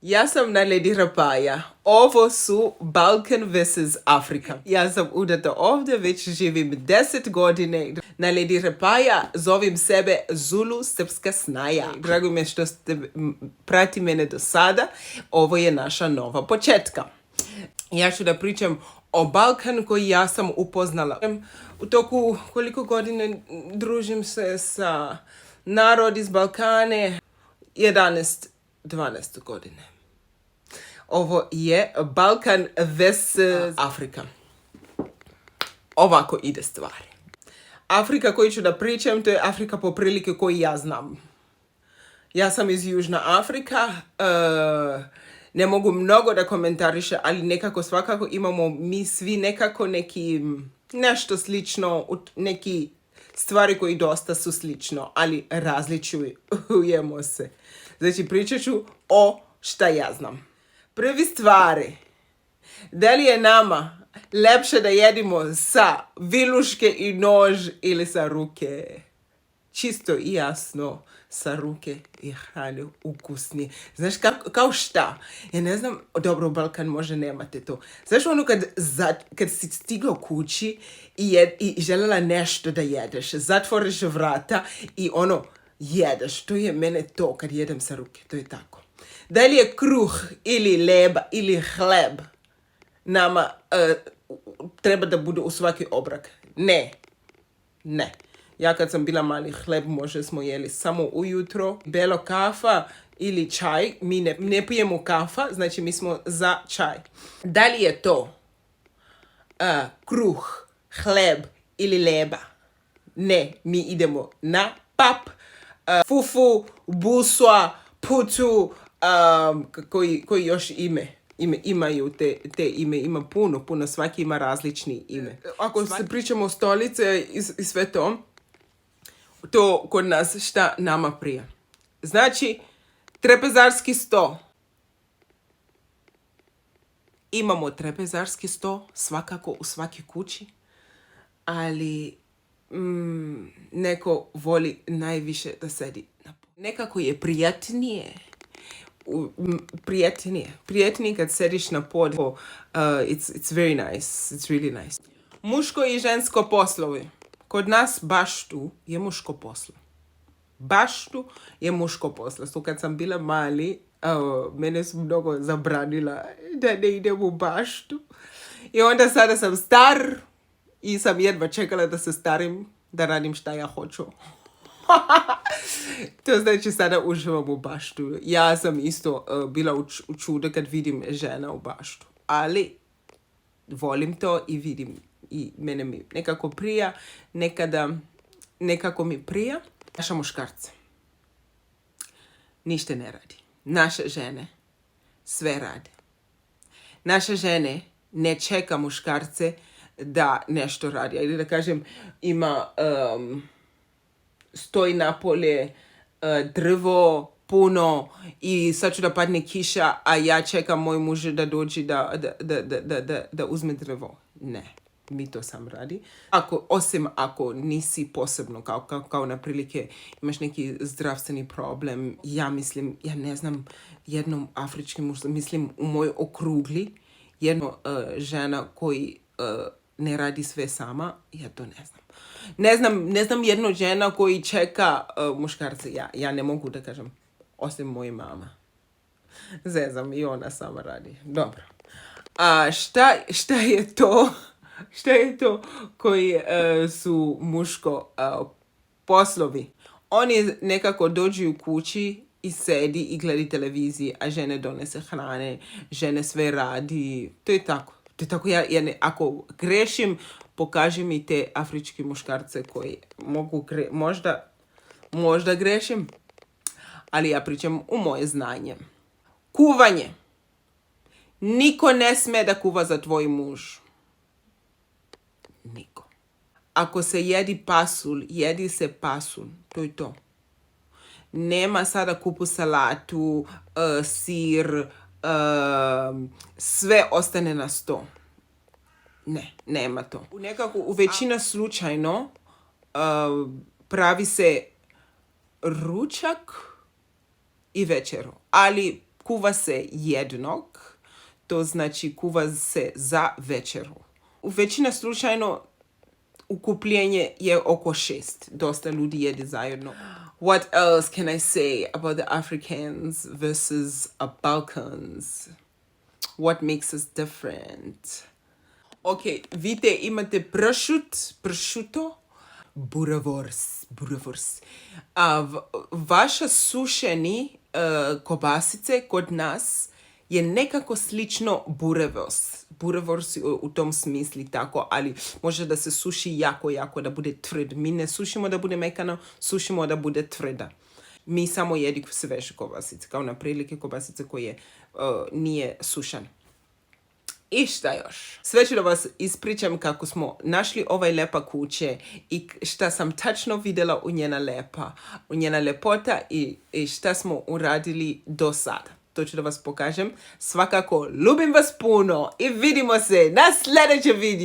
Ja sam Naledi Rapaja. Ovo su Balkan vs. Afrika. Ja sam udata ovdje, već živim 10 godine. Naledi Rapaja, zovem sebe Zulu srpska snaja. Drago mi je što ste prati mene do sada. Ovo je naša nova početka. Ja ću da pričam o Balkanu koji ja sam upoznala. U toku koliko godine družim se sa narod iz Balkane, 11-12 godine. Ovo je Balkan vs. Afrika. Ovako ide stvari. Afrika koju ću da pričam, to je Afrika po prilike koju ja znam. Ja sam iz Južna Afrika, ne mogu mnogo da komentariše, ali nekako svakako imamo mi svi nekako nešto slično, neki stvari koji dosta su slično, ali različujemo se. Znači pričat ću o šta ja znam. Prvi stvari, da li je nama lepše da jedimo sa viluške i nož ili sa ruke? Čisto i jasno, sa ruke je hrane ukusnije. Znaš, kao šta? Ja ne znam, dobro, u Balkan može nemate to. Znaš ono kad si stigla kući i željela nešto da jedeš, zatvoriš vrata i ono, jedeš. To je mene to kad jedem sa ruke, to je tako. Da li je kruh ili leba ili hleb nama treba da bude u svaki obrok? Ne. Ja kad sam bila mali, hleb može smo jeli samo ujutro. Belo kafa ili čaj, mi ne pijemo kafa, znači mi smo za čaj. Da li je to kruh, hleb ili leba? Ne, mi idemo na pap, fufu, buswa, putu, koji još imaju te ime, ima puno, svaki ima različni ime. Ako se pričamo o stolice i sve to kod nas šta nama prija. Znači, trapezarski sto. Imamo trapezarski sto svakako u svaki kući, ali neko voli najviše da sedi na podu. Nekako je prijatnije kad sediš na podu. It's very nice. It's really nice. Muško i žensko poslovi. Kod nas baštu je muško poslo. So kad sam bila mali, mene su mnogo zabranila da ne idem u baštu. I onda sada sam star i sam jedva čekala da se starim, da radim šta ja hoću. To znači sada uživam u baštu. Ja sam isto bila u čudu kad vidim žena u baštu. Ali volim to i vidim. I mene mi nekako prija, nekako mi prija. Naša muškarca ništa ne radi. Naše žene sve rade. Naše žene ne čeka muškarce da nešto radi. Ili da kažem, ima stoji napolje drvo puno i sad ću da padne kiša, a ja čekam moj muž da dođe da uzme drvo. Ne. Mi to sam radi. Osim ako nisi posebno, kao na prilike imaš neki zdravstveni problem, ja ne znam, jednom afričkim mužom, mislim u moj okrugli, jedna žena koji ne radi sve sama, ja to ne znam. Ne znam jednu žena koji čeka muškarce, ja ne mogu da kažem, osim moje mama. Zezam, i ona sama radi. Dobro. Šta je to? Šta je to koji su muško poslovi? Oni nekako dođu u kući i sedi i gledi televiziji, a žene donese hrane, žene sve radi. To je tako. Ako grešim, pokaži mi te afrički muškarce koji mogu možda grešim, ali ja pričam u moje znanje. Kuvanje. Niko ne sme da kuva za tvoj muž. Niko. Ako se jedi pasulj, jedi se pasulj. To je to. Nema sada kupu salatu, sir, sve ostane na sto. Ne, nema to. U većina slučajno pravi se ručak i večeru. Ali kuva se jednog, to znači kuva se za večeru. U većina slučajno ukupljenje je oko 6. Dosta ljudi jede zajedno. What else can I say about the Africans versus Balkans? What makes us different? Ok, vidite, imate prosciutto, boerewors. Vaša sušeni kobasice kod nas je nekako slično boerewors u tom smisli tako, ali može da se suši jako, da bude tvrd. Mi ne sušimo da bude mekano, sušimo da bude tvrda. Mi samo jedi sveže kobasice, kao na prilike kobasice koje nije sušan. I šta još? Sve ću da vas ispričam kako smo našli ovaj lepa kuće i šta sam tačno vidjela u njena lepota i šta smo uradili do sada. To ću da vas pokažem. Svakako, ljubim vas puno i vidimo se na sljedećem videu.